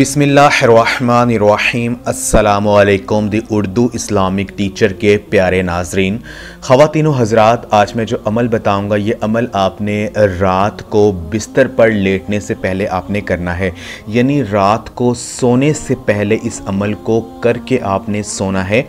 बिस्मिल्लाहिर्रहमानिर्रहीम अस्सलामु अलैकुम दी उर्दू इस्लामिक टीचर के प्यारे नाजरीन, ख़वातीनो हज़रात, आज मैं जो अमल बताऊंगा ये अमल आपने रात को बिस्तर पर लेटने से पहले आपने करना है। यानी रात को सोने से पहले इस अमल को करके आपने सोना है।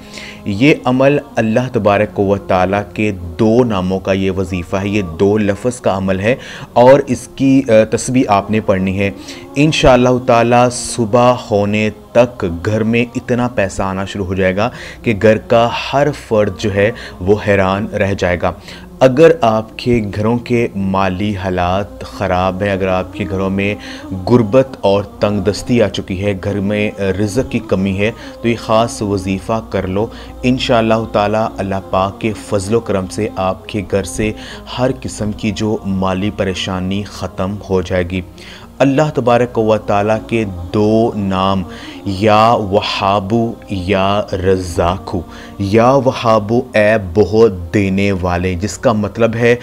ये अमल अल्लाह तबारक व तआला के दो नामों का ये वजीफ़ा है, ये दो लफ्ज़ का अमल है और इसकी तस्बीह आपने पढ़नी है। इंशाअल्लाह ताला सुबह होने तक घर में इतना पैसा आना शुरू हो जाएगा कि घर का हर फर्द जो है वो हैरान रह जाएगा। अगर आपके घरों के माली हालात ख़राब है, अगर आपके घरों में गुर्बत और तंगदस्ती आ चुकी है, घर में रिज़्क़ की कमी है, तो ये ख़ास वजीफ़ा कर लो। इंशाअल्लाह ताला अल्लाह पाक के फ़ज़ल व करम से आपके घर से हर किस्म की जो माली परेशानी ख़त्म हो जाएगी। अल्लाह तबारक व तआला के दो नाम या वहाबू या रज़्ज़ाक़ू। या वहाबू ए बहुत देने वाले, जिसका मतलब है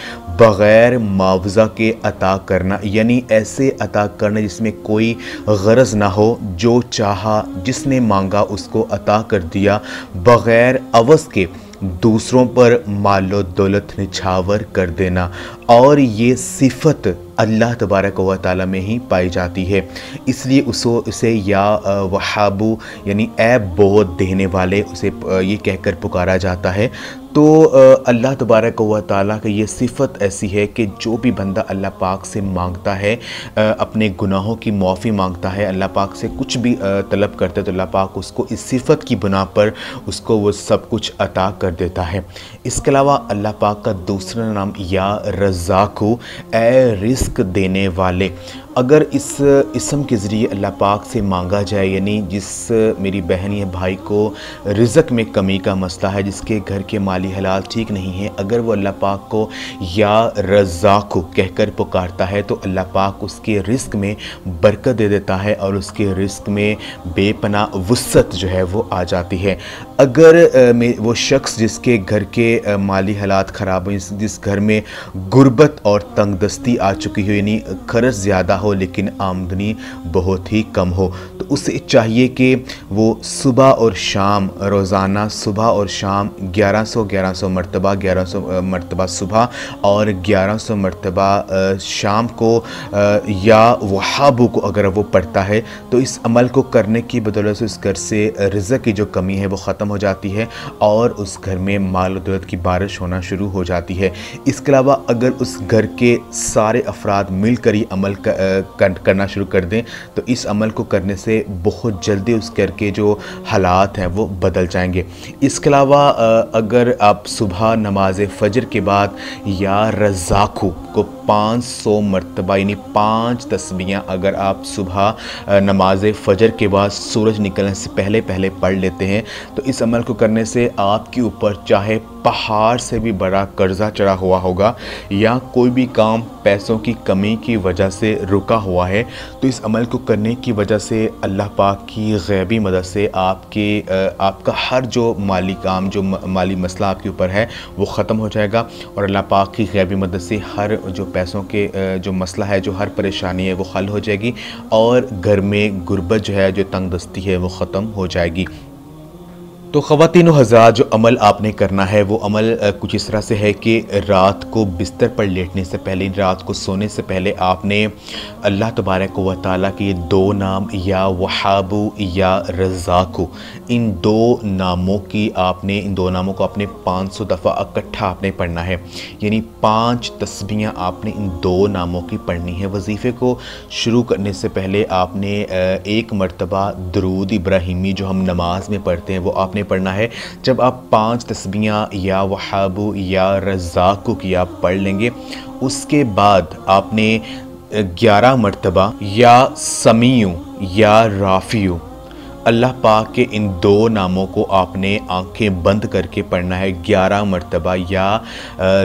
बग़ैर मुआवज़ा के अता करना, यानी ऐसे अता करना जिसमें कोई गरज ना हो, जो चाहा जिसने मांगा उसको अता कर दिया, बग़ैर अवज़ के दूसरों पर मालो दौलत निछावर कर देना। और ये सिफ़त अल्लाह तबारक व तआला में ही पाई जाती है, इसलिए उसे या वहाबू यानी ए बहुत देने वाले उसे ये कहकर पुकारा जाता है। तो अल्लाह तबारक व तआला की ये सिफ़त ऐसी है कि जो भी बंदा अल्लाह पाक से मांगता है, अपने गुनाहों की माफ़ी मांगता है, अल्लाह पाक से कुछ भी तलब करता है, तो अल्लाह पाक उसको इस सिफ़त की बुना पर उसको वो सब कुछ अता कर देता है। इसके अलावा अल्लाह पाक का दूसरा नाम या रज़्ज़ाक़ू ए रिस्क देने वाले। अगर इस इसम के ज़रिए अल्लाह पाक से मांगा जाए, यानी जिस मेरी बहन या भाई को रिज़्क़ में कमी का मसला है, जिसके घर के माली हालात ठीक नहीं है, अगर वो अल्लाह पाक को या रज़्ज़ाक़ू कहकर पुकारता है तो अल्लाह पाक उसके रिस्क में बरकत दे देता है और उसके रिस्क में बेपनाह वुसअत जो है वो आ जाती है। अगर वो शख्स जिसके घर के माली हालात ख़राब हो, जिस घर में गुर्बत और तंगदस्ती आ चुकी हो, यानी खर्च ज़्यादा हो लेकिन आमदनी बहुत ही कम हो, तो उसे चाहिए कि वो सुबह और शाम, रोज़ाना सुबह और शाम 1100 मरतबा, 1100 मरतबा सुबह और 1100 मरतबा शाम को या वहाबू को अगर वो पढ़ता है, तो इस अमल को करने की बदौलत से उस घर से रिज़्क़ की जो कमी है वो ख़त्म हो जाती है और उस घर में माल और दौलत की बारिश होना शुरू हो जाती है। इसके अलावा अगर उस घर के सारे अफराद मिलकर ये अमल करना शुरू कर दें, तो इस अमल को करने से बहुत जल्दी उस घर के जो हालात हैं वो बदल जाएंगे। इसके अलावा अगर आप सुबह नमाज फ़जर के बाद या रज़्ज़ाक़ू को 500 मरतबा यानी 5 तस्बीहां अगर आप सुबह नमाज फ़जर के बाद सूरज निकलने से पहले पढ़ लेते हैं, तो इस अमल को करने से आपके ऊपर चाहे पहाड़ से भी बड़ा कर्ज़ा चढ़ा हुआ होगा या कोई भी काम पैसों की कमी की वजह से रुका हुआ है, तो इस अमल को करने की वजह से अल्लाह पाक की गैबी मदद से आपका हर जो माली काम, जो माली मसला आपके ऊपर है वो ख़त्म हो जाएगा और अल्लाह पाक की गैबी मदद से हर जो पैसों के जो मसला है, जो हर परेशानी है वो हल हो जाएगी और घर में गुर्बत जो है, जो तंगदस्ती है वो ख़त्म हो जाएगी। तो ख़वातीनो हज़रात, जो अमल आपने करना है वो अमल कुछ इस तरह से है कि रात को बिस्तर पर लेटने से पहले, रात को सोने से पहले आपने अल्लाह तबारक व तआला के दो नाम या वहाबू या रज़्ज़ाक़ू, इन दो नामों को आपने 500 दफ़ा इकट्ठा आपने पढ़ना है, यानी 5 तस्बीहां आपने इन दो नामों की पढ़नी है। वजीफ़े को शुरू करने से पहले आपने एक मरतबा दरूद इब्राहिमी जो हम नमाज में पढ़ते हैं वो आपने पढ़ना है। जब आप 5 तस्बीहां या वहाबू या रज़्ज़ाक़ू की आप पढ़ लेंगे, उसके बाद आपने 11 मरतबा या समीयू या राफ़ियू अल्लाह पाक के इन 2 नामों को आपने आंखें बंद करके पढ़ना है 11 मरतबा, या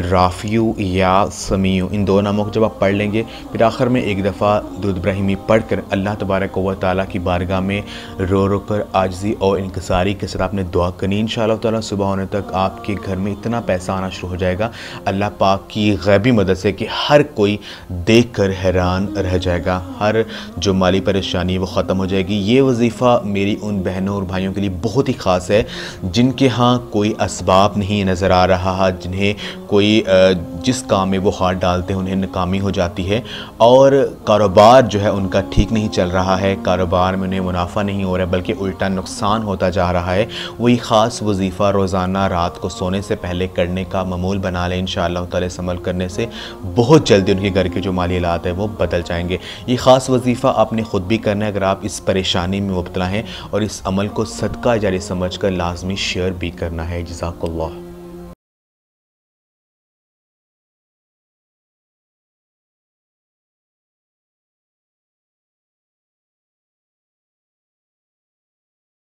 राफ़ियू या समीयू, इन 2 नामों को जब आप पढ़ लेंगे फिर आखिर में एक दफ़ा दुरूद इब्राहिमी पढ़ कर अल्लाह तबारक व तआला की बारगाह में रो रो कर आजिज़ी और इनकसारी के साथ आपने दुआ करनी। इंशाअल्लाह ताला सुबह होने तक आपके घर में इतना पैसा आना शुरू हो जाएगा अल्लाह पाक की गैबी मदद से कि हर कोई देख कर हैरान रह जाएगा। हर जो माली परेशानी वो ख़त्म हो जाएगी। ये वजीफ़ा मेरी उन बहनों और भाइयों के लिए बहुत ही ख़ास है जिनके यहाँ कोई असबाब नहीं नज़र आ रहा है, जिन्हें कोई जिस काम में वो हाथ डालते हैं उन्हें नाकामी हो जाती है, और कारोबार जो है उनका ठीक नहीं चल रहा है, कारोबार में उन्हें मुनाफा नहीं हो रहा है बल्कि उल्टा नुकसान होता जा रहा है। वही ख़ास वजीफ़ा रोज़ाना रात को सोने से पहले करने का मामूल बना लें। इंशाअल्लाह ताला इस अमल करने से बहुत जल्दी उनके घर के जो माली हालात है वो बदल जाएंगे। ये ख़ास वजीफ़ा आपने ख़ुद भी करना है अगर आप इस परेशानी में मुब्तला हैं, और इस अमल को सदका जारी समझकर लाजमी शेयर भी करना है। जज़ाकल्लाह।